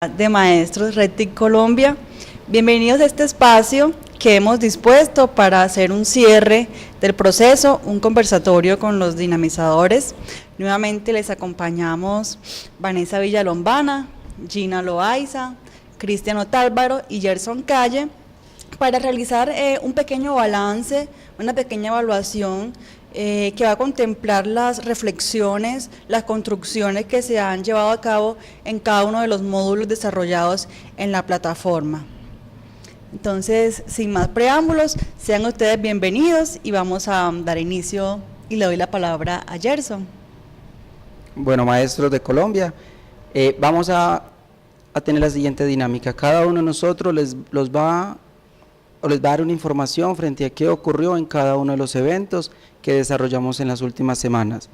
de Maestros Red TIC Colombia. Bienvenidos a este espacio que hemos dispuesto para hacer un cierre del proceso, un conversatorio con los dinamizadores. Nuevamente les acompañamos Vanessa Villalombana, Gina Loaiza, Cristian Otálvaro y Gerson Calle para realizar un pequeño balance, una pequeña evaluación que va a contemplar las reflexiones, las construcciones que se han llevado a cabo en cada uno de los módulos desarrollados en la plataforma. Entonces, sin más preámbulos, sean ustedes bienvenidos y vamos a dar inicio y le doy la palabra a Gerson. Bueno, maestros de Colombia, vamos a tener la siguiente dinámica. Cada uno de nosotros les va a dar una información frente a qué ocurrió en cada uno de los eventos que desarrollamos en las últimas semanas.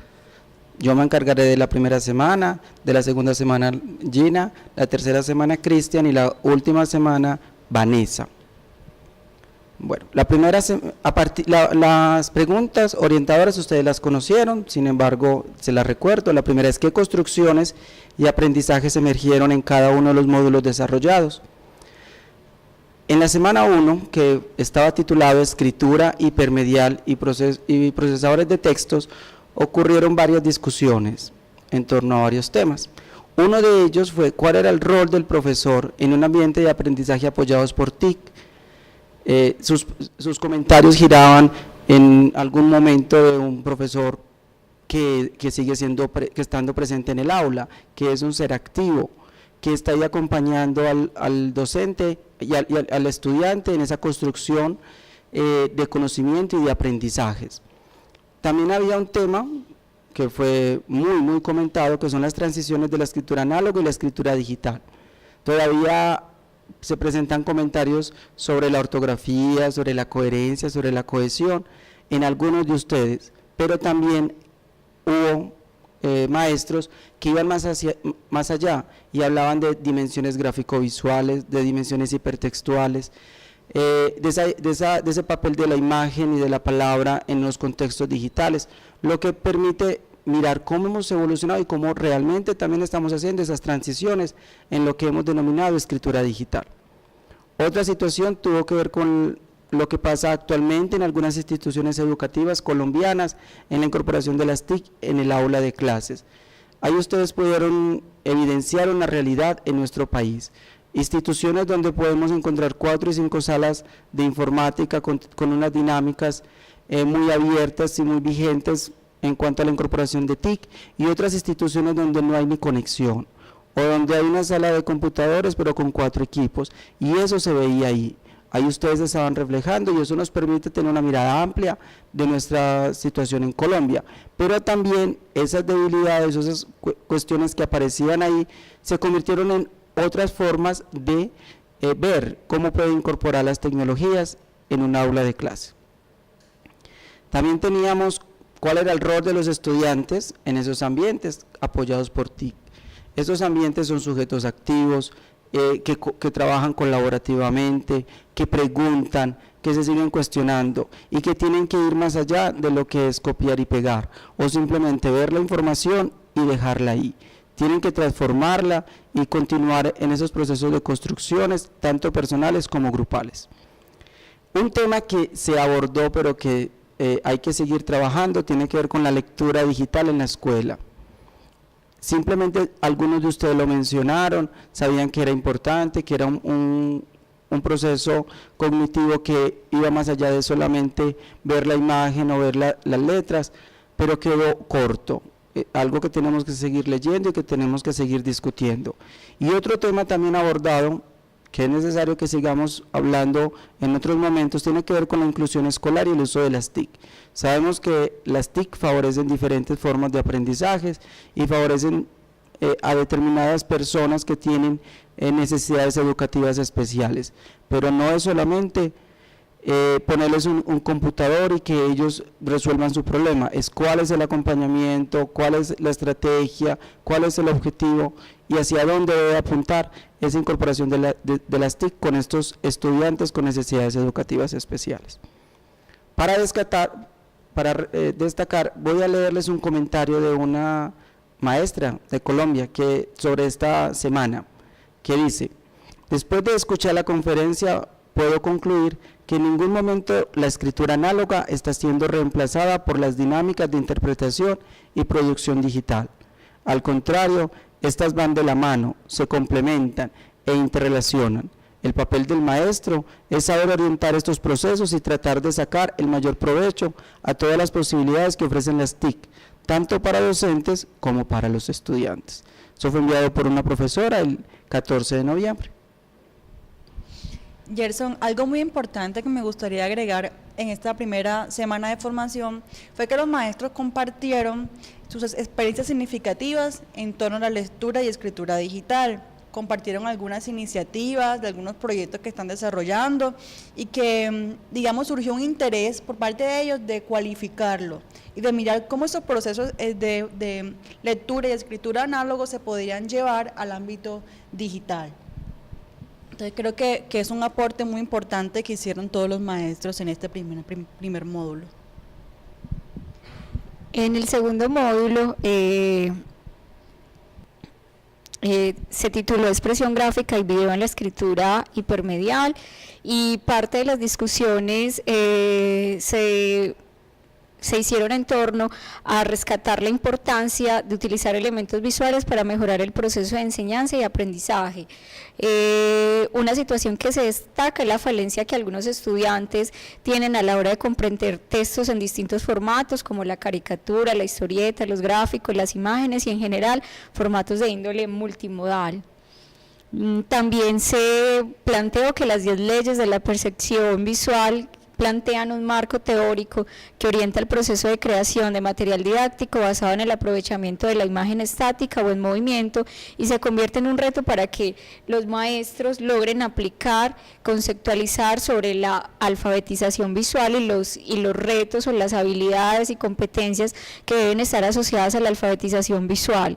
Yo me encargaré de la primera semana, de la segunda semana Gina, la tercera semana Cristian y la última semana Vanessa. Bueno, las preguntas orientadoras ustedes las conocieron, sin embargo, se las recuerdo. La primera es: ¿qué construcciones y aprendizajes emergieron en cada uno de los módulos desarrollados? En la semana 1, que estaba titulado Escritura hipermedial y procesadores de textos, ocurrieron varias discusiones en torno a varios temas. Uno de ellos fue cuál era el rol del profesor en un ambiente de aprendizaje apoyados por TIC. Sus comentarios giraban en algún momento de un profesor que sigue estando presente en el aula, que es un ser activo, que está ahí acompañando al docente y al estudiante en esa construcción de conocimiento y de aprendizajes. También había un tema que fue muy comentado, que son las transiciones de la escritura análoga y la escritura digital. Todavía se presentan comentarios sobre la ortografía, sobre la coherencia, sobre la cohesión en algunos de ustedes, pero también hubo maestros que iban más allá y hablaban de dimensiones gráfico-visuales, de dimensiones hipertextuales, de ese papel de la imagen y de la palabra en los contextos digitales, lo que permite mirar cómo hemos evolucionado y cómo realmente también estamos haciendo esas transiciones en lo que hemos denominado escritura digital. Otra situación tuvo que ver con lo que pasa actualmente en algunas instituciones educativas colombianas en la incorporación de las TIC en el aula de clases. Ahí ustedes pudieron evidenciar una realidad en nuestro país. Instituciones donde podemos encontrar 4 y 5 salas de informática con unas dinámicas muy abiertas y muy vigentes en cuanto a la incorporación de TIC, y otras instituciones donde no hay ni conexión, o donde hay una sala de computadores pero con 4 equipos, y eso se veía ahí. Ahí ustedes estaban reflejando, y eso nos permite tener una mirada amplia de nuestra situación en Colombia, pero también esas debilidades, esas cuestiones que aparecían ahí, se convirtieron en otras formas de ver cómo puede incorporar las tecnologías en un aula de clase. También teníamos cuál era el rol de los estudiantes en esos ambientes apoyados por TIC. Esos ambientes son sujetos activos, que trabajan colaborativamente, que preguntan, que se siguen cuestionando y que tienen que ir más allá de lo que es copiar y pegar o simplemente ver la información y dejarla ahí. Tienen que transformarla y continuar en esos procesos de construcciones, tanto personales como grupales. Un tema que se abordó pero que hay que seguir trabajando tiene que ver con la lectura digital en la escuela. Simplemente algunos de ustedes lo mencionaron, sabían que era importante, que era un proceso cognitivo que iba más allá de solamente ver la imagen o ver las letras, pero quedó corto, algo que tenemos que seguir leyendo y que tenemos que seguir discutiendo. Y otro tema también abordado, que es necesario que sigamos hablando en otros momentos, tiene que ver con la inclusión escolar y el uso de las TIC. Sabemos que las TIC favorecen diferentes formas de aprendizajes y favorecen a determinadas personas que tienen necesidades educativas especiales, pero no es solamente ponerles un computador y que ellos resuelvan su problema, es cuál es el acompañamiento, cuál es la estrategia, cuál es el objetivo y hacia dónde debe apuntar esa incorporación de las TIC con estos estudiantes con necesidades educativas especiales. Para destacar, voy a leerles un comentario de una maestra de Colombia sobre esta semana, que dice: después de escuchar la conferencia, puedo concluir que en ningún momento la escritura análoga está siendo reemplazada por las dinámicas de interpretación y producción digital. Al contrario, estas van de la mano, se complementan e interrelacionan. El papel del maestro es saber orientar estos procesos y tratar de sacar el mayor provecho a todas las posibilidades que ofrecen las TIC, tanto para docentes como para los estudiantes. Eso fue enviado por una profesora el 14 de noviembre. Gerson, algo muy importante que me gustaría agregar en esta primera semana de formación fue que los maestros compartieron sus experiencias significativas en torno a la lectura y escritura digital. Compartieron algunas iniciativas de algunos proyectos que están desarrollando y que, digamos, surgió un interés por parte de ellos de cualificarlo y de mirar cómo esos procesos de lectura y escritura análogos se podrían llevar al ámbito digital. Entonces creo que es un aporte muy importante que hicieron todos los maestros en este primer módulo. En el segundo módulo se tituló Expresión gráfica y video en la escritura hipermedial, y parte de las discusiones se hicieron en torno a rescatar la importancia de utilizar elementos visuales para mejorar el proceso de enseñanza y aprendizaje. Una situación que se destaca es la falencia que algunos estudiantes tienen a la hora de comprender textos en distintos formatos, como la caricatura, la historieta, los gráficos, las imágenes y en general formatos de índole multimodal. También se planteó que las 10 leyes de la percepción visual plantean un marco teórico que orienta el proceso de creación de material didáctico basado en el aprovechamiento de la imagen estática o en movimiento, y se convierte en un reto para que los maestros logren aplicar, conceptualizar sobre la alfabetización visual y los retos o las habilidades y competencias que deben estar asociadas a la alfabetización visual.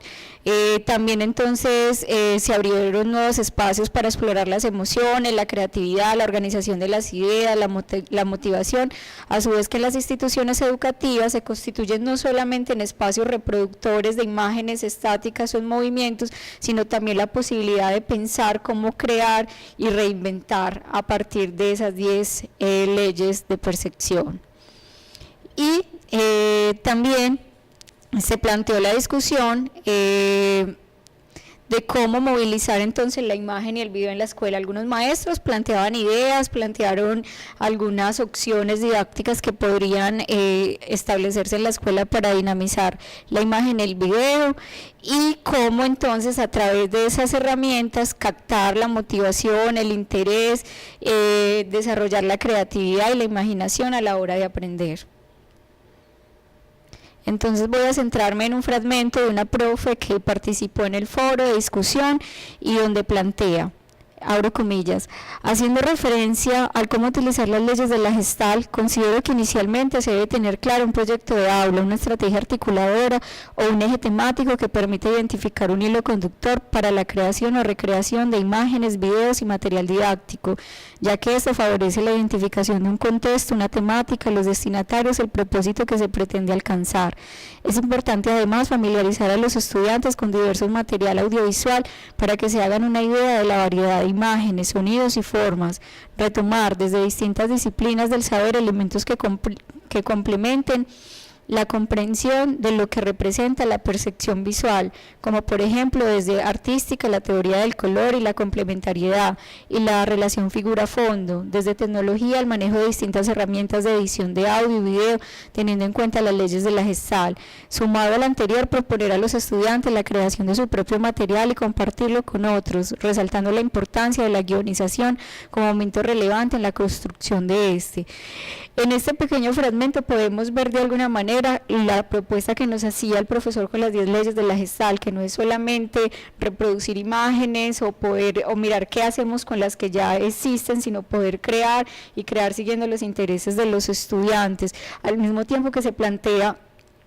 También entonces se abrieron nuevos espacios para explorar las emociones, la creatividad, la organización de las ideas, la motivación, a su vez que las instituciones educativas se constituyen no solamente en espacios reproductores de imágenes estáticas o en movimientos, sino también la posibilidad de pensar cómo crear y reinventar a partir de esas 10 leyes de percepción. Y también se planteó la discusión de cómo movilizar entonces la imagen y el video en la escuela. Algunos maestros planteaban ideas, plantearon algunas opciones didácticas que podrían establecerse en la escuela para dinamizar la imagen y el video, y cómo entonces a través de esas herramientas captar la motivación, el interés, desarrollar la creatividad y la imaginación a la hora de aprender. Entonces voy a centrarme en un fragmento de una profe que participó en el foro de discusión y donde plantea, abro comillas, haciendo referencia al cómo utilizar las leyes de la Gestalt, considero que inicialmente se debe tener claro un proyecto de aula, una estrategia articuladora o un eje temático que permita identificar un hilo conductor para la creación o recreación de imágenes, videos y material didáctico, ya que esto favorece la identificación de un contexto, una temática, los destinatarios, el propósito que se pretende alcanzar. Es importante además familiarizar a los estudiantes con diversos material audiovisual para que se hagan una idea de la variedad de imágenes, sonidos y formas, retomar desde distintas disciplinas del saber elementos que complementen la comprensión de lo que representa la percepción visual, como por ejemplo desde artística, la teoría del color y la complementariedad y la relación figura-fondo, desde tecnología, el manejo de distintas herramientas de edición de audio y video, teniendo en cuenta las leyes de la Gestalt. Sumado al anterior, proponer a los estudiantes la creación de su propio material y compartirlo con otros, resaltando la importancia de la guionización como momento relevante en la construcción de este. En este pequeño fragmento podemos ver de alguna manera la propuesta que nos hacía el profesor con las 10 leyes de la Gestalt, que no es solamente reproducir imágenes o mirar qué hacemos con las que ya existen, sino poder crear y crear siguiendo los intereses de los estudiantes, al mismo tiempo que se plantea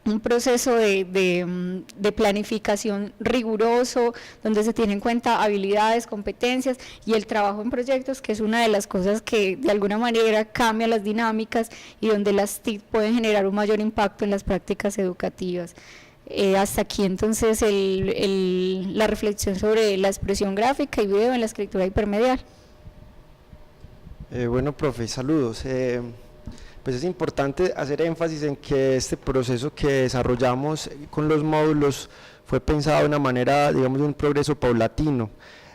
un proceso de planificación riguroso, donde se tienen en cuenta habilidades, competencias y el trabajo en proyectos, que es una de las cosas que de alguna manera cambia las dinámicas y donde las TIC pueden generar un mayor impacto en las prácticas educativas. Hasta aquí entonces la reflexión sobre la expresión gráfica y video en la escritura hipermedial. Bueno, profe, saludos. Pues es importante hacer énfasis en que este proceso que desarrollamos con los módulos fue pensado de una manera, digamos, de un progreso paulatino,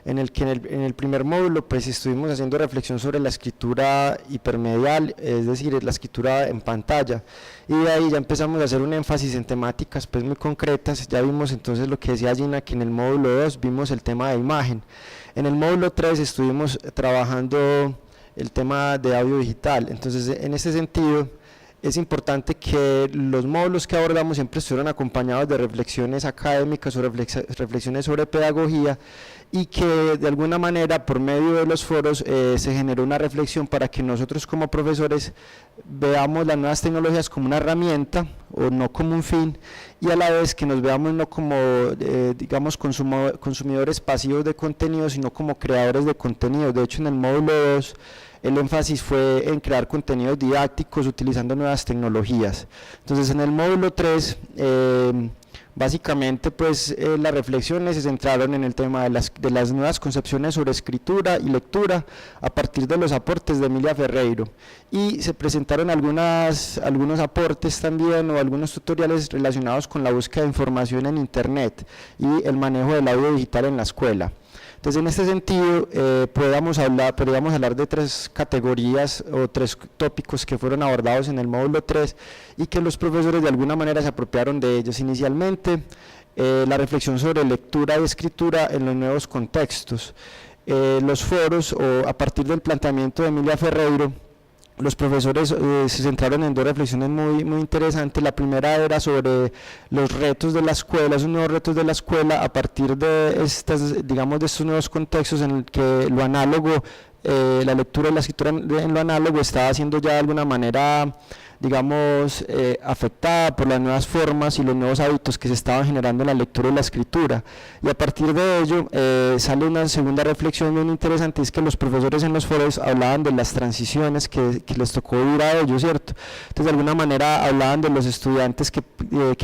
en el que en el primer módulo pues estuvimos haciendo reflexión sobre la escritura hipermedial, es decir, la escritura en pantalla, y de ahí ya empezamos a hacer un énfasis en temáticas pues muy concretas. Ya vimos entonces lo que decía Gina, que en el módulo 2 vimos el tema de imagen. En el módulo 3 estuvimos trabajando el tema de audio digital. Entonces, en este sentido, es importante que los módulos que abordamos siempre estuvieran acompañados de reflexiones académicas o reflexiones sobre pedagogía, y que de alguna manera por medio de los foros se generó una reflexión para que nosotros como profesores veamos las nuevas tecnologías como una herramienta o no como un fin, y a la vez que nos veamos no como digamos consumidores pasivos de contenido, sino como creadores de contenido. De hecho, en el módulo 2 el énfasis fue en crear contenidos didácticos utilizando nuevas tecnologías. Entonces, en el módulo 3 básicamente pues las reflexiones se centraron en el tema de las nuevas concepciones sobre escritura y lectura a partir de los aportes de Emilia Ferreiro, y se presentaron algunos aportes también o algunos tutoriales relacionados con la búsqueda de información en internet y el manejo del audio digital en la escuela. Entonces, en este sentido, podríamos hablar de 3 categorías o 3 tópicos que fueron abordados en el módulo 3 y que los profesores de alguna manera se apropiaron de ellos. Inicialmente, la reflexión sobre lectura y escritura en los nuevos contextos. Los foros, o a partir del planteamiento de Emilia Ferreiro, los profesores se centraron en 2 reflexiones muy interesantes. La primera era sobre los retos de la escuela, esos nuevos retos de la escuela a partir de estos nuevos contextos en el que lo análogo, la lectura y la escritura en lo análogo estaba siendo ya de alguna manera, digamos, afectada por las nuevas formas y los nuevos hábitos que se estaban generando en la lectura y la escritura. Y a partir de ello sale una segunda reflexión muy interesante, es que los profesores en los foros hablaban de las transiciones que les tocó vivir a ellos, ¿cierto? Entonces, de alguna manera hablaban de los estudiantes que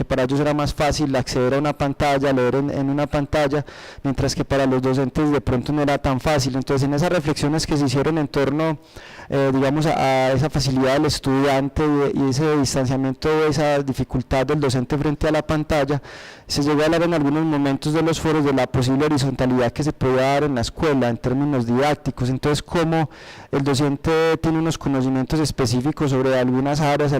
para ellos era más fácil acceder a una pantalla, leer en una pantalla, mientras que para los docentes de pronto no era tan fácil. Entonces, en esas reflexiones que se hicieron en torno digamos a esa facilidad del estudiante y ese distanciamiento, esa dificultad del docente frente a la pantalla, se llegó a hablar en algunos momentos de los foros de la posible horizontalidad que se puede dar en la escuela en términos didácticos. Entonces, cómo el docente tiene unos conocimientos específicos sobre algunas áreas,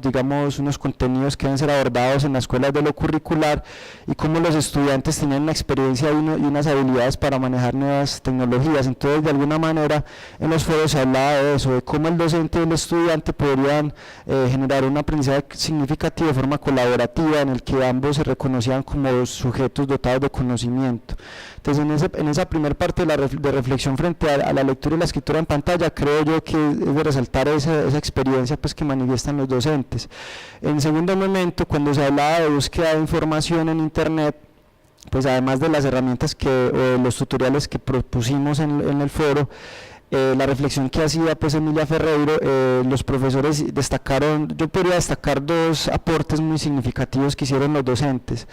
digamos, unos contenidos que deben ser abordados en las escuelas de lo curricular, y cómo los estudiantes tenían una experiencia y unas habilidades para manejar nuevas tecnologías. Entonces, de alguna manera, en los foros se hablaba de eso, de cómo el docente y el estudiante podrían generar un aprendizaje significativo de forma colaborativa, en el que ambos se reconocían como sujetos dotados de conocimiento. Entonces, en esa primera parte de reflexión frente a la lectura y la escritura en pantalla, creo yo que es de resaltar esa experiencia pues que manifiestan los docentes. En segundo momento, cuando se hablaba de búsqueda de información en internet, pues además de las herramientas o los tutoriales que propusimos en el foro, la reflexión que hacía pues Emilia Ferreiro, los profesores destacaron, yo podría destacar 2 aportes muy significativos que hicieron los docentes.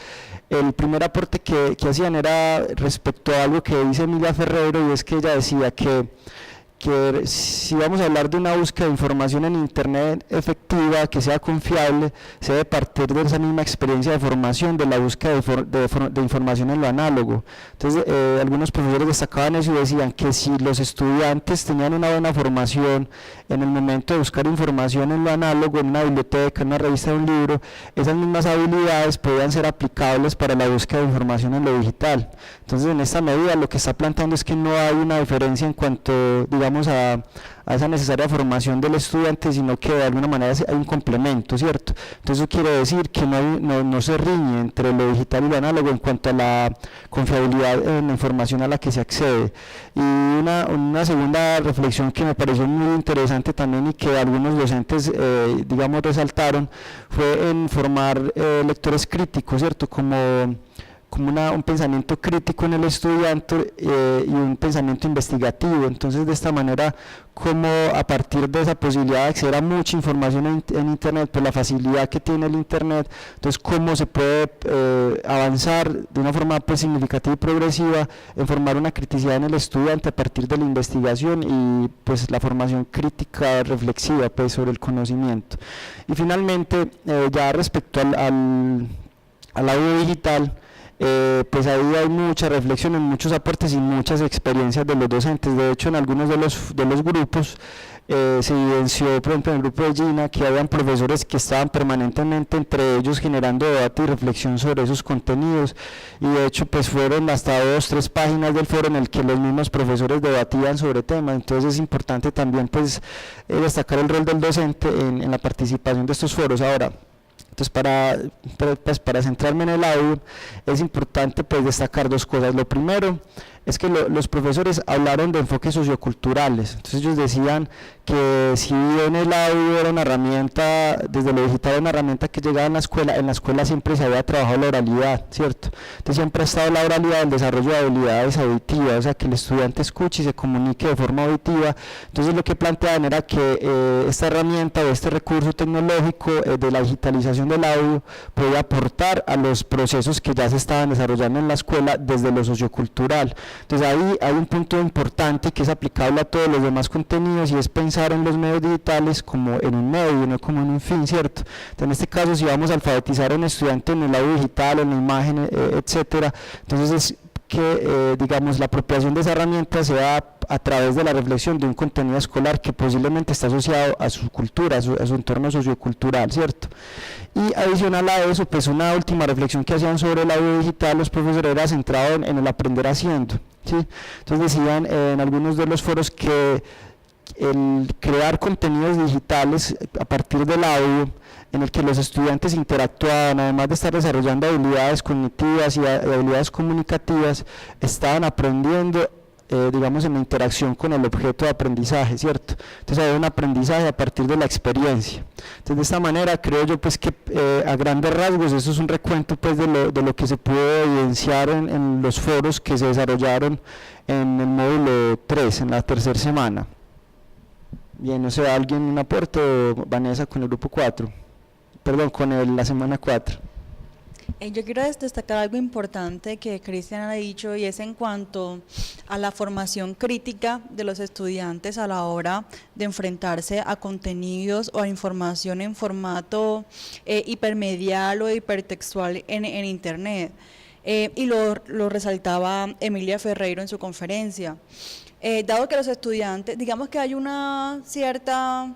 El primer aporte que hacían era respecto a algo que dice Emilia Ferreiro, y es que ella decía que si vamos a hablar de una búsqueda de información en internet efectiva, que sea confiable, se debe partir de esa misma experiencia de formación, de la búsqueda de información en lo análogo. Entonces, algunos profesores destacaban eso y decían que si los estudiantes tenían una buena formación en el momento de buscar información en lo análogo, en una biblioteca, en una revista, en un libro, esas mismas habilidades podían ser aplicables para la búsqueda de información en lo digital. Entonces, en esta medida lo que está planteando es que no hay una diferencia en cuanto, digamos, a esa necesaria formación del estudiante, sino que de alguna manera hay un complemento, ¿cierto? Entonces, eso quiere decir que no se riñe entre lo digital y lo análogo en cuanto a la confiabilidad en la información a la que se accede. Y una segunda reflexión que me pareció muy interesante también, y que algunos docentes digamos resaltaron, fue en formar lectores críticos, ¿cierto? Como como un pensamiento crítico en el estudiante y un pensamiento investigativo. Entonces, de esta manera, como a partir de esa posibilidad de acceder a mucha información en Internet, por la facilidad que tiene el Internet, entonces cómo se puede avanzar de una forma pues significativa y progresiva en formar una criticidad en el estudiante a partir de la investigación y pues la formación crítica reflexiva pues sobre el conocimiento. Y finalmente, ya respecto al audio digital, pues ahí hay mucha reflexión, muchos aportes y muchas experiencias de los docentes. De hecho, en algunos de los grupos se evidenció, por ejemplo, en el grupo de Gina, que habían profesores que estaban permanentemente entre ellos generando debate y reflexión sobre esos contenidos, y de hecho pues fueron hasta 2 o 3 páginas del foro en el que los mismos profesores debatían sobre temas. Entonces es importante también pues destacar el rol del docente en la participación de estos foros. Ahora, entonces para centrarme en el audio, es importante pues destacar 2 cosas. Lo primero es que los profesores hablaron de enfoques socioculturales. Entonces ellos decían que si bien el audio era una herramienta, desde lo digital era una herramienta que llegaba en la escuela siempre se había trabajado la oralidad, ¿cierto? Entonces siempre ha estado la oralidad, el desarrollo de habilidades auditivas, o sea, que el estudiante escuche y se comunique de forma auditiva. Entonces lo que planteaban era que esta herramienta o este recurso tecnológico de la digitalización del audio podía aportar a los procesos que ya se estaban desarrollando en la escuela desde lo sociocultural. Entonces ahí hay un punto importante que es aplicable a todos los demás contenidos, y es pensar en los medios digitales como en un medio, no como en un fin, ¿cierto? Entonces, en este caso, si vamos a alfabetizar a un estudiante en el audio digital, en la imagen, etcétera, entonces es que digamos la apropiación de esa herramienta sea a través de la reflexión de un contenido escolar que posiblemente está asociado a su cultura, a su entorno sociocultural, ¿cierto? Y adicional a eso, pues una última reflexión que hacían sobre el audio digital los profesores era centrado en el aprender haciendo, ¿sí? Entonces decían en algunos de los foros que el crear contenidos digitales a partir del audio, en el que los estudiantes interactuaban, además de estar desarrollando habilidades cognitivas y habilidades comunicativas, estaban aprendiendo, digamos, en la interacción con el objeto de aprendizaje, ¿cierto? Entonces había un aprendizaje a partir de la experiencia. Entonces de esta manera creo yo pues que a grandes rasgos eso es un recuento pues de lo que se pudo evidenciar en los foros que se desarrollaron en el módulo 3, en la 3ª semana. Bien, no sé, ¿alguien un aporte o Vanessa con el grupo 4? Perdón, con la semana 4. Yo quiero destacar algo importante que Cristian ha dicho, y es en cuanto a la formación crítica de los estudiantes a la hora de enfrentarse a contenidos o a información en formato hipermedial o hipertextual en Internet. Y lo resaltaba Emilia Ferreiro en su conferencia. Dado que los estudiantes, digamos que hay una cierta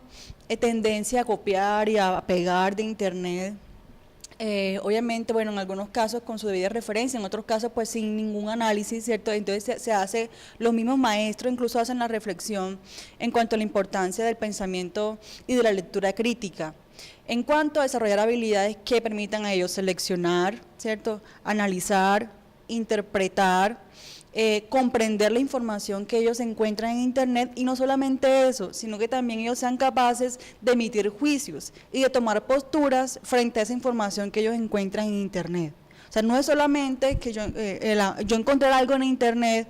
tendencia a copiar y a pegar de Internet, obviamente, bueno, en algunos casos con su debida referencia, en otros casos pues sin ningún análisis, ¿cierto? Entonces se hace, los mismos maestros incluso hacen la reflexión en cuanto a la importancia del pensamiento y de la lectura crítica, en cuanto a desarrollar habilidades que permitan a ellos seleccionar, ¿cierto? Analizar, interpretar, comprender la información que ellos encuentran en Internet, y no solamente eso, sino que también ellos sean capaces de emitir juicios y de tomar posturas frente a esa información que ellos encuentran en Internet. O sea, no es solamente que yo encontrar algo en Internet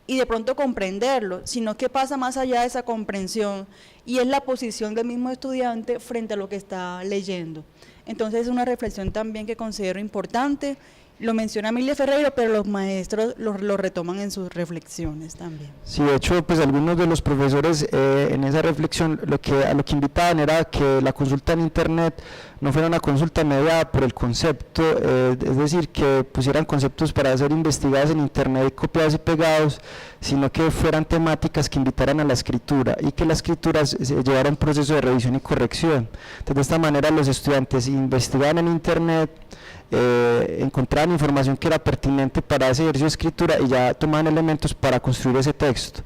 y de pronto comprenderlo, sino que pasa más allá de esa comprensión, y es la posición del mismo estudiante frente a lo que está leyendo. Entonces es una reflexión también que considero importante. Lo menciona Emilia Ferreiro, pero los maestros lo retoman en sus reflexiones también. Sí, de hecho, pues algunos de los profesores en esa reflexión a lo que invitaban era que la consulta en Internet no fuera una consulta mediada por el concepto, es decir, que pusieran conceptos para ser investigados en Internet, copiados y pegados, sino que fueran temáticas que invitaran a la escritura, y que la escritura se llevara un proceso de revisión y corrección. Entonces, de esta manera los estudiantes investigaban en Internet, encontraban información que era pertinente para ese ejercicio de escritura, y ya tomaban elementos para construir ese texto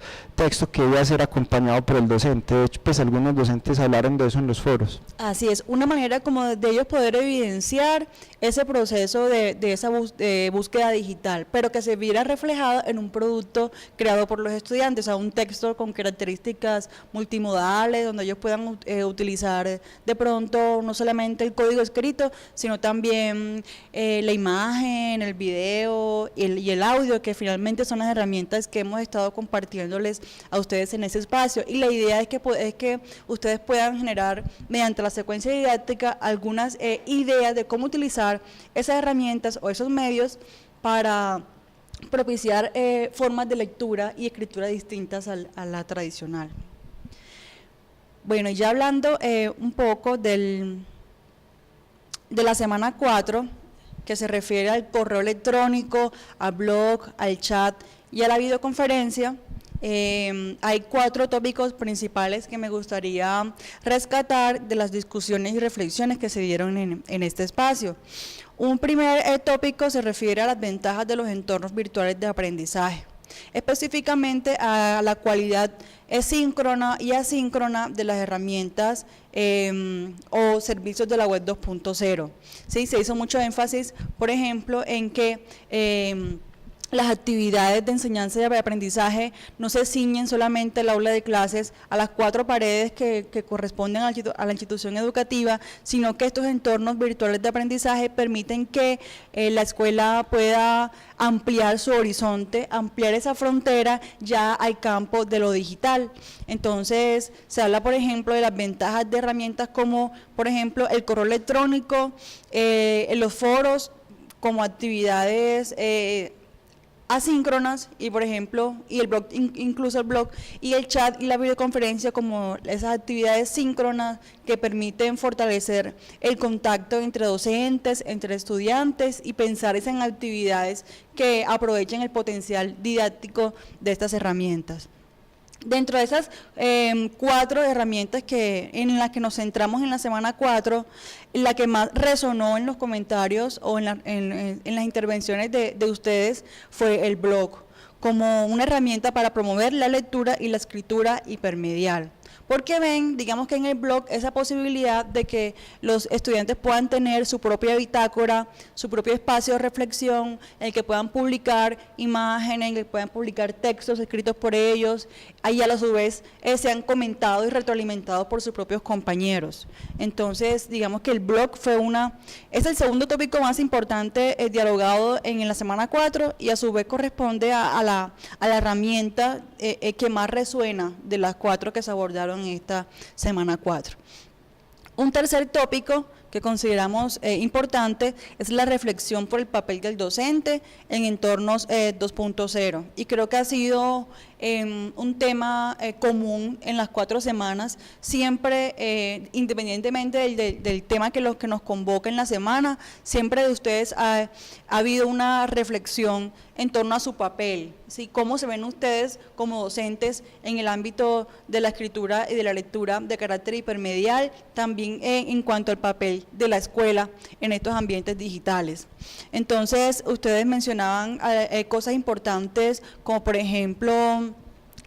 que debía ser acompañado por el docente. De hecho, pues algunos docentes hablaron de eso en los foros. Así es, una manera como de ellos poder evidenciar ese proceso de esa búsqueda digital, pero que se viera reflejado en un producto creado por los estudiantes, o sea, un texto con características multimodales, donde ellos puedan utilizar de pronto no solamente el código escrito, sino también la imagen, el video y el audio, que finalmente son las herramientas que hemos estado compartiéndoles a ustedes en ese espacio. Y la idea es que ustedes puedan generar, mediante la secuencia didáctica, algunas ideas de cómo utilizar esas herramientas o esos medios para propiciar formas de lectura y escritura distintas a la tradicional. Bueno, ya hablando un poco de la semana 4, que se refiere al correo electrónico, al blog, al chat y a la videoconferencia, hay 4 tópicos principales que me gustaría rescatar de las discusiones y reflexiones que se dieron en este espacio. Un primer tópico se refiere a las ventajas de los entornos virtuales de aprendizaje, específicamente a la cualidad síncrona y asíncrona de las herramientas o servicios de la web 2.0. ¿Sí? Se hizo mucho énfasis, por ejemplo, en que las actividades de enseñanza y de aprendizaje no se ciñen solamente al aula de clases, a las 4 paredes que corresponden a la institución educativa, sino que estos entornos virtuales de aprendizaje permiten que la escuela pueda ampliar su horizonte, ampliar esa frontera ya al campo de lo digital. Entonces, se habla, por ejemplo, de las ventajas de herramientas como, por ejemplo, el correo electrónico, los foros como actividades asíncronas y, por ejemplo, y el blog, incluso el blog y el chat y la videoconferencia como esas actividades síncronas que permiten fortalecer el contacto entre docentes, entre estudiantes y pensar en actividades que aprovechen el potencial didáctico de estas herramientas. Dentro de esas 4 herramientas en las que nos centramos en la semana 4, la que más resonó en los comentarios o en las intervenciones de ustedes fue el blog, como una herramienta para promover la lectura y la escritura hipermedial. Porque ven, digamos que en el blog, esa posibilidad de que los estudiantes puedan tener su propia bitácora, su propio espacio de reflexión, en el que puedan publicar imágenes, en el que puedan publicar textos escritos por ellos, ahí a su vez sean comentados y retroalimentados por sus propios compañeros. Entonces, digamos que el blog es el segundo tópico más importante dialogado en la semana 4 y a su vez corresponde a la herramienta que más resuena de las 4 que se abordaron en esta semana 4. Un tercer tópico que consideramos importante es la reflexión por el papel del docente en entornos 2.0, y creo que ha sido un tema común en las 4 semanas, siempre independientemente del tema que nos convoca en la semana, siempre de ustedes ha habido una reflexión en torno a su papel, ¿sí? Cómo se ven ustedes como docentes en el ámbito de la escritura y de la lectura de carácter hipermedial, también en cuanto al papel de la escuela en estos ambientes digitales. Entonces, ustedes mencionaban cosas importantes como, por ejemplo,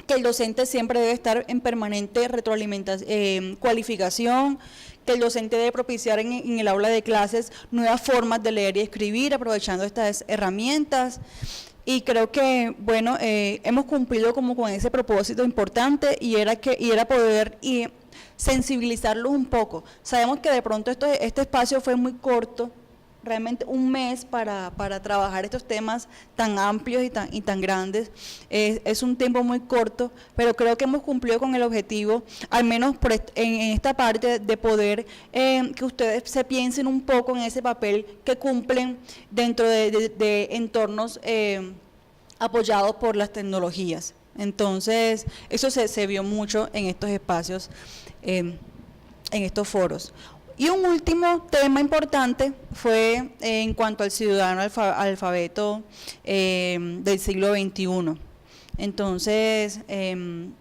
que el docente siempre debe estar en permanente retroalimentación, cualificación, que el docente debe propiciar en el aula de clases nuevas formas de leer y escribir, aprovechando estas herramientas. Y creo que, bueno, hemos cumplido como con ese propósito importante y era poder sensibilizarlos un poco. Sabemos que de pronto este espacio fue muy corto, realmente un mes para trabajar estos temas tan amplios y tan grandes, es un tiempo muy corto, pero creo que hemos cumplido con el objetivo, al menos en esta parte, de poder que ustedes se piensen un poco en ese papel que cumplen dentro de entornos apoyados por las tecnologías. Entonces, eso se vio mucho en estos espacios, en estos foros. Y un último tema importante fue en cuanto al ciudadano alfabeto del siglo XXI. Entonces,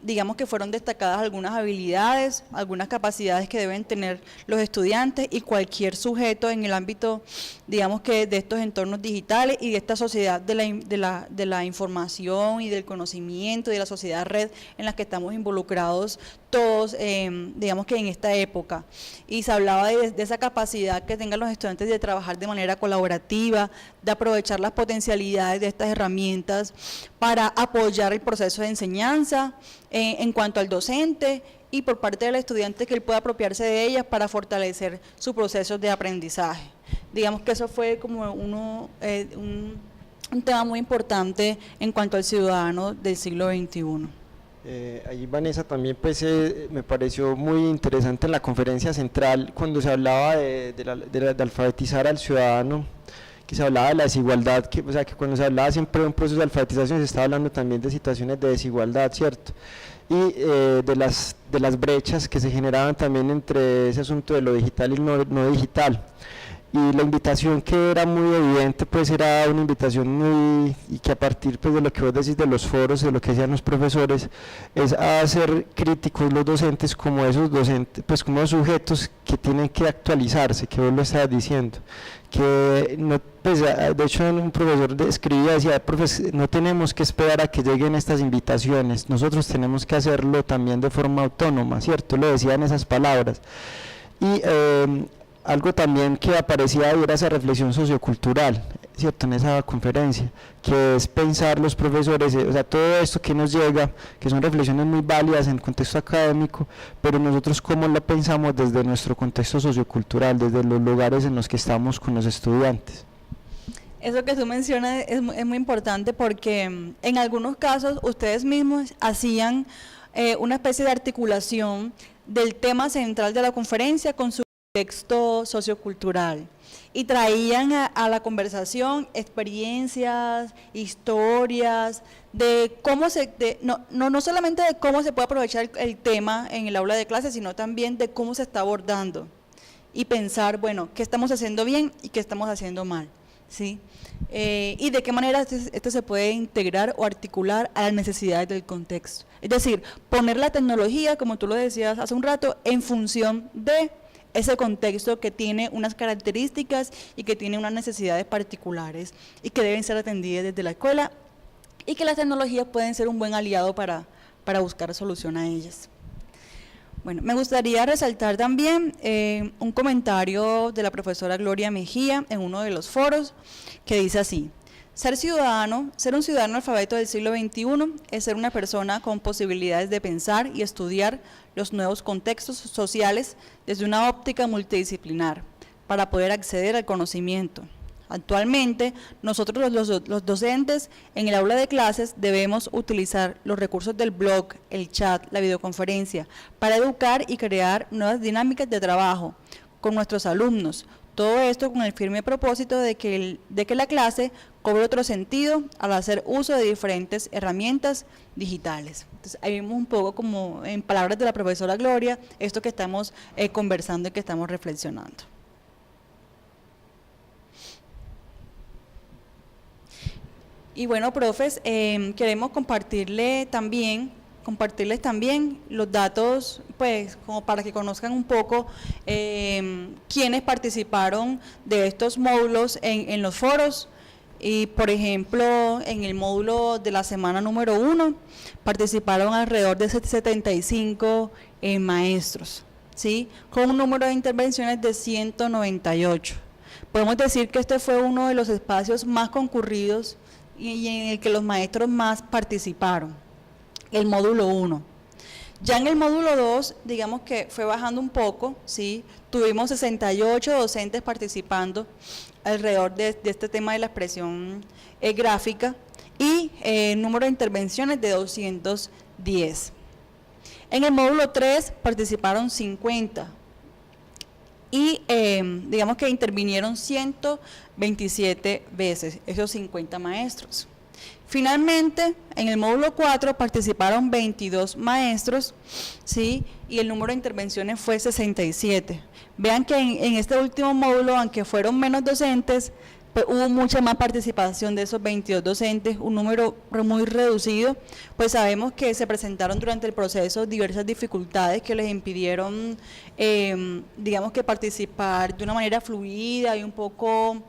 digamos que fueron destacadas algunas habilidades, algunas capacidades que deben tener los estudiantes y cualquier sujeto en el ámbito, digamos que de estos entornos digitales y de esta sociedad de la información y del conocimiento y de la sociedad red en la que estamos involucrados todos, digamos que en esta época. Y se hablaba de esa capacidad que tengan los estudiantes de trabajar de manera colaborativa, de aprovechar las potencialidades de estas herramientas para apoyar el proceso de enseñanza en cuanto al docente y por parte del estudiante que él pueda apropiarse de ellas para fortalecer su proceso de aprendizaje. digamos que eso fue como un tema muy importante en cuanto al ciudadano del siglo XXI. Ahí Vanessa también pues me pareció muy interesante en la conferencia central cuando se hablaba de alfabetizar al ciudadano, que se hablaba de la desigualdad, o sea que cuando se hablaba siempre de un proceso de alfabetización se estaba hablando también de situaciones de desigualdad, ¿cierto? Y de las brechas que se generaban también entre ese asunto de lo digital y no digital. Y la invitación que era muy evidente pues era una invitación y que a partir pues de lo que vos decís de los foros, de lo que decían los profesores, es a ser críticos los docentes como esos docentes, pues como los sujetos que tienen que actualizarse, que vos lo estabas diciendo, que no, pues de hecho un profesor escribía, decía, profesor, no tenemos que esperar a que lleguen estas invitaciones, nosotros tenemos que hacerlo también de forma autónoma, ¿cierto? Lo decía en esas palabras. Y algo también que aparecía ahí era esa reflexión sociocultural, ¿cierto?, en esa conferencia, que es pensar los profesores, o sea, todo esto que nos llega, que son reflexiones muy válidas en el contexto académico, pero nosotros cómo lo pensamos desde nuestro contexto sociocultural, desde los lugares en los que estamos con los estudiantes. Eso que tú mencionas es muy importante porque en algunos casos ustedes mismos hacían una especie de articulación del tema central de la conferencia con su contexto sociocultural y traían a la conversación experiencias, historias de cómo no solamente de cómo se puede aprovechar el tema en el aula de clase, sino también de cómo se está abordando y pensar, bueno, qué estamos haciendo bien y qué estamos haciendo mal, ¿sí? Y de qué manera esto se puede integrar o articular a las necesidades del contexto. Es decir, poner la tecnología, como tú lo decías hace un rato, en función de ese contexto que tiene unas características y que tiene unas necesidades particulares y que deben ser atendidas desde la escuela y que las tecnologías pueden ser un buen aliado para buscar solución a ellas. Bueno, me gustaría resaltar también un comentario de la profesora Gloria Mejía en uno de los foros que dice así: ser un ciudadano alfabeto del siglo XXI es ser una persona con posibilidades de pensar y estudiar los nuevos contextos sociales desde una óptica multidisciplinar para poder acceder al conocimiento. Actualmente, nosotros los docentes en el aula de clases debemos utilizar los recursos del blog, el chat, la videoconferencia para educar y crear nuevas dinámicas de trabajo con nuestros alumnos. Todo esto con el firme propósito de que la clase cobre otro sentido al hacer uso de diferentes herramientas digitales. Entonces, ahí vimos un poco como en palabras de la profesora Gloria, esto que estamos conversando y que estamos reflexionando. Y bueno, profes, queremos compartirles también los datos, pues, como para que conozcan un poco quiénes participaron de estos módulos en los foros. Y, por ejemplo, en el módulo de la semana número 1, participaron alrededor de 75 maestros, ¿sí?, con un número de intervenciones de 198. Podemos decir que este fue uno de los espacios más concurridos y en el que los maestros más participaron, el módulo 1. Ya en el módulo 2, digamos que fue bajando un poco, ¿sí? Tuvimos 68 docentes participando alrededor de este tema de la expresión gráfica y número de intervenciones de 210. En el módulo 3 participaron 50 y digamos que intervinieron 127 veces esos 50 maestros. Finalmente, en el módulo 4 participaron 22 maestros, ¿sí?, y el número de intervenciones fue 67. Vean que en este último módulo, aunque fueron menos docentes, pues hubo mucha más participación de esos 22 docentes, un número muy reducido, pues sabemos que se presentaron durante el proceso diversas dificultades que les impidieron, digamos que participar de una manera fluida y un poco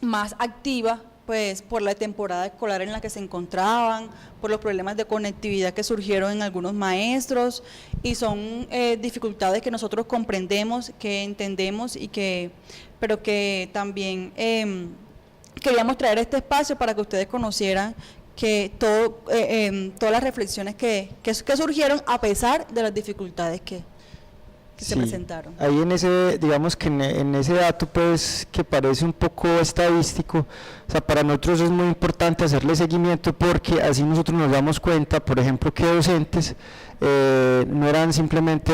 más activa, pues por la temporada escolar en la que se encontraban, por los problemas de conectividad que surgieron en algunos maestros, y son dificultades que nosotros comprendemos, que entendemos pero que también queríamos traer este espacio para que ustedes conocieran que todas las reflexiones que surgieron a pesar de las dificultades que que se Sí, presentaron. ahí en ese, digamos que en ese dato pues que parece un poco estadístico, o sea, para nosotros es muy importante hacerle seguimiento porque así nosotros nos damos cuenta, por ejemplo, que docentes no eran simplemente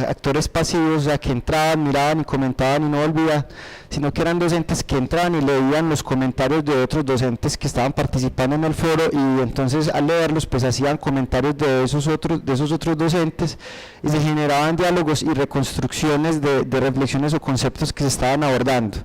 actores pasivos, o sea, que entraban, miraban y comentaban y no volvían, sino que eran docentes que entraban y leían los comentarios de otros docentes que estaban participando en el foro, y entonces al leerlos pues hacían comentarios de esos otros docentes, y se generaban diálogos y reconstrucciones de reflexiones o conceptos que se estaban abordando.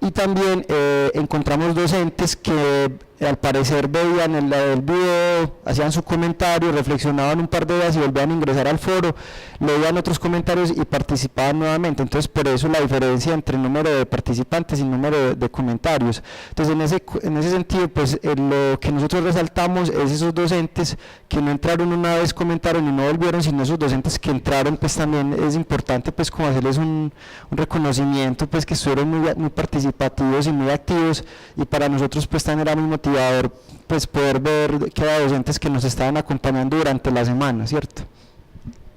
Y también encontramos docentes que al parecer veían el video, hacían su comentario, reflexionaban un par de días y volvían a ingresar al foro, leían otros comentarios y participaban nuevamente. Entonces por eso la diferencia entre el número de participantes y el número de comentarios. Entonces en ese sentido pues lo que nosotros resaltamos es esos docentes que no entraron una vez, comentaron y no volvieron, sino esos docentes que entraron, pues también es importante pues como hacerles un reconocimiento, pues que estuvieron muy participativos y muy activos, y para nosotros pues también era muy motivador pues poder ver que había docentes que nos estaban acompañando durante la semana, ¿cierto?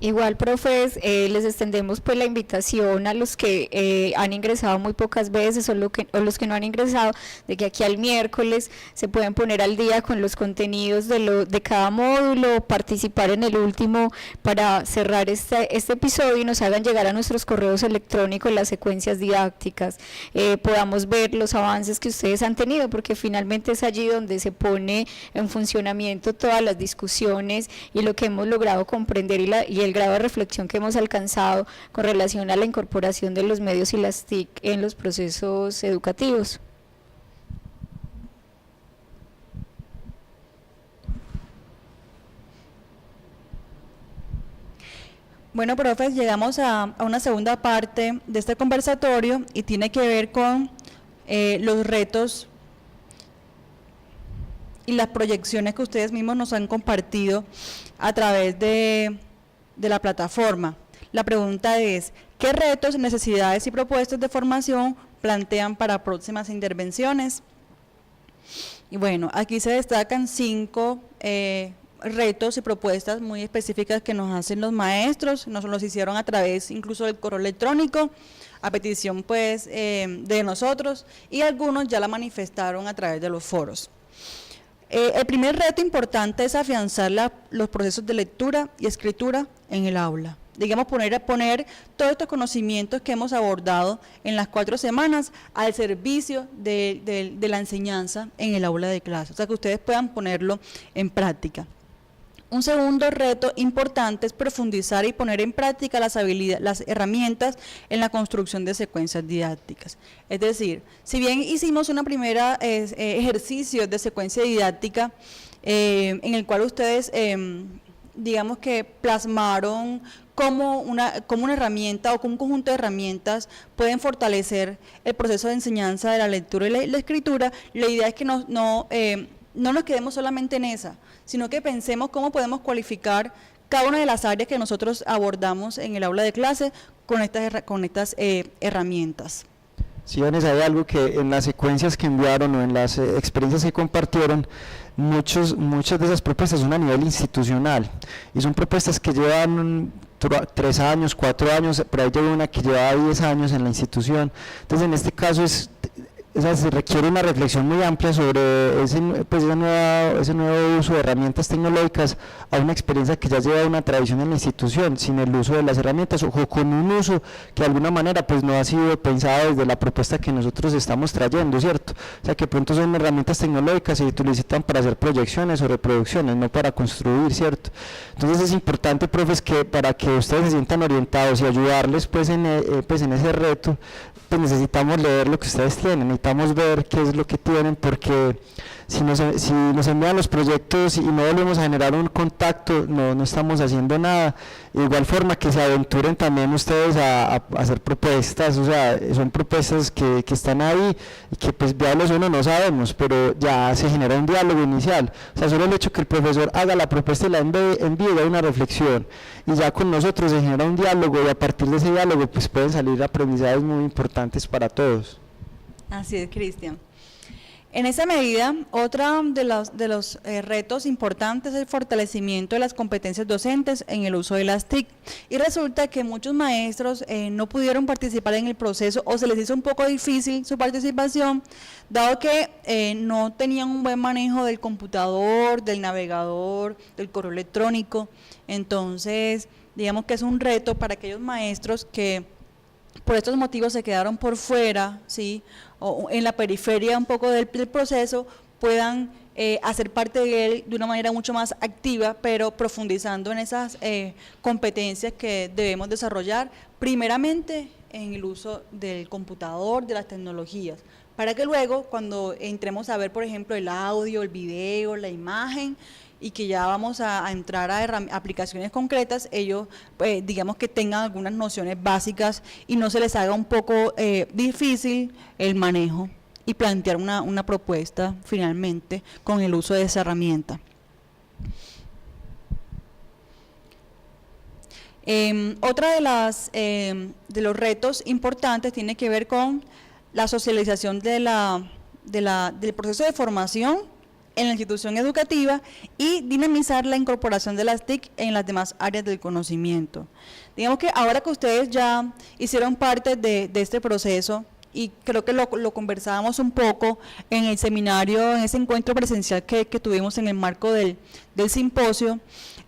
Igual, profes, les extendemos pues la invitación a los que han ingresado muy pocas veces o los que no han ingresado, de que aquí al miércoles se pueden poner al día con los contenidos de cada módulo, participar en el último para cerrar este episodio y nos hagan llegar a nuestros correos electrónicos las secuencias didácticas, podamos ver los avances que ustedes han tenido, porque finalmente es allí donde se pone en funcionamiento todas las discusiones y lo que hemos logrado comprender y el grado de reflexión que hemos alcanzado con relación a la incorporación de los medios y las TIC en los procesos educativos. Bueno, profes, llegamos a una segunda parte de este conversatorio y tiene que ver con los retos y las proyecciones que ustedes mismos nos han compartido a través de la plataforma. La pregunta es, ¿qué retos, necesidades y propuestas de formación plantean para próximas intervenciones? Y bueno, aquí se destacan 5 retos y propuestas muy específicas que nos hacen los maestros, nos los hicieron a través incluso del correo electrónico, a petición pues de nosotros, y algunos ya la manifestaron a través de los foros. El primer reto importante es afianzar los procesos de lectura y escritura en el aula. Digamos, poner todos estos conocimientos que hemos abordado en las 4 semanas al servicio de la enseñanza en el aula de clase, o sea, que ustedes puedan ponerlo en práctica. Un segundo reto importante es profundizar y poner en práctica las herramientas en la construcción de secuencias didácticas. Es decir, si bien hicimos una primera ejercicio de secuencia didáctica en el cual ustedes, digamos que plasmaron cómo una herramienta o como un conjunto de herramientas pueden fortalecer el proceso de enseñanza de la lectura y la escritura, la idea es que no nos quedemos solamente en esa, sino que pensemos cómo podemos cualificar cada una de las áreas que nosotros abordamos en el aula de clase con estas herramientas. Sí, Vanessa, hay algo que en las secuencias que enviaron o en las experiencias que compartieron, muchas de esas propuestas son a nivel institucional y son propuestas que llevan 3 años, 4 años, por ahí lleva una que lleva 10 años en la institución. Entonces en este caso se requiere una reflexión muy amplia sobre ese nuevo uso de herramientas tecnológicas a una experiencia que ya lleva una tradición en la institución, sin el uso de las herramientas o con un uso que de alguna manera pues no ha sido pensado desde la propuesta que nosotros estamos trayendo, ¿cierto? O sea, que pronto son herramientas tecnológicas y se utilizan para hacer proyecciones o reproducciones, no para construir, ¿cierto? Entonces es importante, profes, que para que ustedes se sientan orientados y ayudarles pues en ese reto, pues necesitamos leer lo que ustedes tienen, necesitamos ver qué es lo que tienen, porque si nos envían los proyectos y no volvemos a generar un contacto, no estamos haciendo nada. De igual forma que se aventuren también ustedes a hacer propuestas, o sea, son propuestas que están ahí y que pues viables o no sabemos, pero ya se genera un diálogo inicial. O sea, solo el hecho que el profesor haga la propuesta y la envíe da una reflexión, y ya con nosotros se genera un diálogo, y a partir de ese diálogo pues pueden salir aprendizajes muy importantes para todos. Así es, Cristian. En esa medida, otra de los retos importantes es el fortalecimiento de las competencias docentes en el uso de las TIC. Y resulta que muchos maestros no pudieron participar en el proceso o se les hizo un poco difícil su participación, dado que no tenían un buen manejo del computador, del navegador, del correo electrónico. Entonces, digamos que es un reto para aquellos maestros que por estos motivos se quedaron por fuera, ¿sí?, o en la periferia un poco del proceso, puedan hacer parte de él de una manera mucho más activa, pero profundizando en esas competencias que debemos desarrollar, primeramente en el uso del computador, de las tecnologías, para que luego cuando entremos a ver, por ejemplo, el audio, el video, la imagen, y que ya vamos a entrar a aplicaciones concretas, ellos digamos que tengan algunas nociones básicas y no se les haga un poco difícil el manejo y plantear una propuesta finalmente con el uso de esa herramienta. Otra de los retos importantes tiene que ver con la socialización del proceso de formación en la institución educativa y dinamizar la incorporación de las TIC en las demás áreas del conocimiento. Digamos que ahora que ustedes ya hicieron parte de este proceso, y creo que lo conversábamos un poco en el seminario, en ese encuentro presencial que tuvimos en el marco del simposio,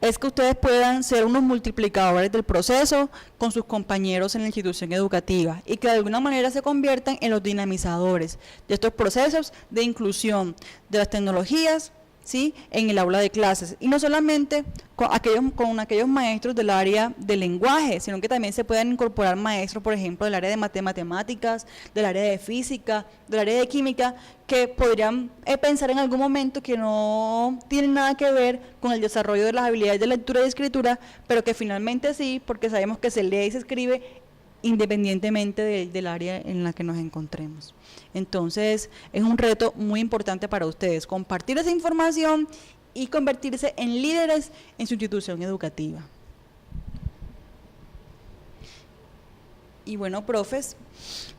es que ustedes puedan ser unos multiplicadores del proceso con sus compañeros en la institución educativa y que de alguna manera se conviertan en los dinamizadores de estos procesos de inclusión de las tecnologías, ¿sí?, en el aula de clases, y no solamente con aquellos maestros del área del lenguaje, sino que también se puedan incorporar maestros, por ejemplo, del área de matemáticas, del área de física, del área de química, que podrían pensar en algún momento que no tienen nada que ver con el desarrollo de las habilidades de lectura y escritura, pero que finalmente sí, porque sabemos que se lee y se escribe independientemente del área en la que nos encontremos. Entonces, es un reto muy importante para ustedes, compartir esa información y convertirse en líderes en su institución educativa. Y bueno, profes.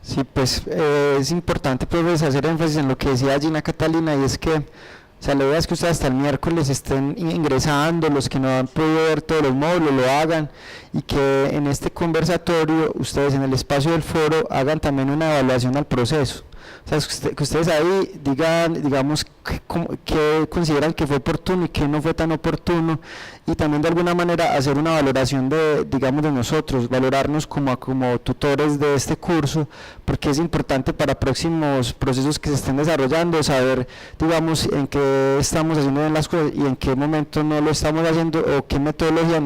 Sí, pues es importante, profes, hacer énfasis en lo que decía Gina Catalina, y es que, o sea, la idea es que ustedes hasta el miércoles estén ingresando, los que no han podido ver todos los módulos lo hagan, y que en este conversatorio ustedes en el espacio del foro hagan también una evaluación al proceso. O sea, que ustedes ahí digan, digamos, qué consideran que fue oportuno y qué no fue tan oportuno, y también de alguna manera hacer una valoración digamos, de nosotros, valorarnos como tutores de este curso, porque es importante para próximos procesos que se estén desarrollando, saber, digamos, en qué estamos haciendo bien las cosas y en qué momento no lo estamos haciendo, o qué metodologías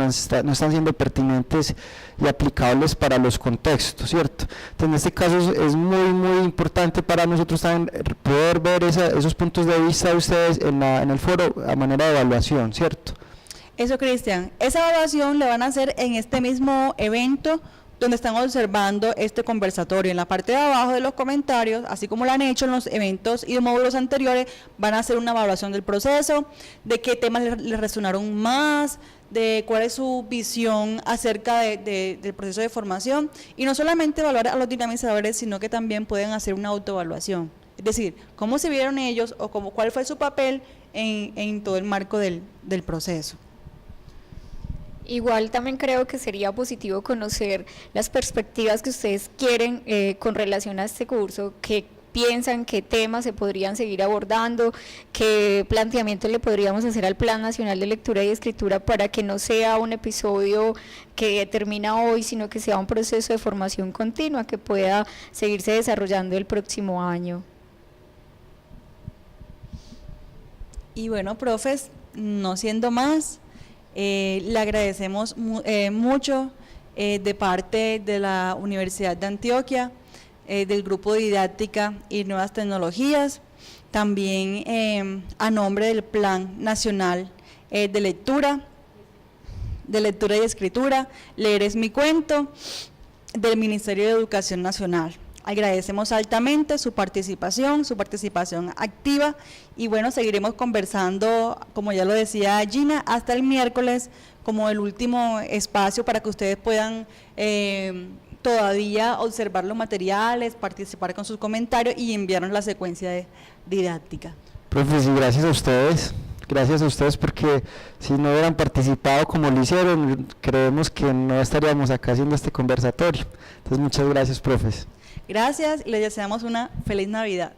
no están siendo pertinentes y aplicables para los contextos, ¿cierto? Entonces, en este caso es muy, muy importante para nosotros también poder ver esos puntos de vista de ustedes en el foro a manera de evaluación, ¿cierto? Eso, Cristian. Esa evaluación la van a hacer en este mismo evento donde están observando este conversatorio. En la parte de abajo de los comentarios, así como lo han hecho en los eventos y módulos anteriores, van a hacer una evaluación del proceso, de qué temas les resonaron más, de cuál es su visión acerca del proceso de formación, y no solamente evaluar a los dinamizadores, sino que también pueden hacer una autoevaluación, es decir, cómo se vieron ellos o cuál fue su papel en todo el marco del proceso. Igual también creo que sería positivo conocer las perspectivas que ustedes quieren con relación a este curso, qué piensan, qué temas se podrían seguir abordando, qué planteamientos le podríamos hacer al Plan Nacional de Lectura y Escritura para que no sea un episodio que termina hoy, sino que sea un proceso de formación continua que pueda seguirse desarrollando el próximo año. Y bueno, profes, no siendo más, le agradecemos mucho de parte de la Universidad de Antioquia, del Grupo de Didáctica y Nuevas Tecnologías, también a nombre del Plan Nacional de Lectura y Escritura, Leer es mi cuento, del Ministerio de Educación Nacional. Agradecemos altamente su participación activa, y bueno, seguiremos conversando, como ya lo decía Gina, hasta el miércoles como el último espacio para que ustedes puedan todavía observar los materiales, participar con sus comentarios y enviarnos la secuencia didáctica. Profe, sí, gracias a ustedes porque si no hubieran participado como lo hicieron, creemos que no estaríamos acá haciendo este conversatorio. Entonces, muchas gracias, profes. Gracias y les deseamos una feliz Navidad.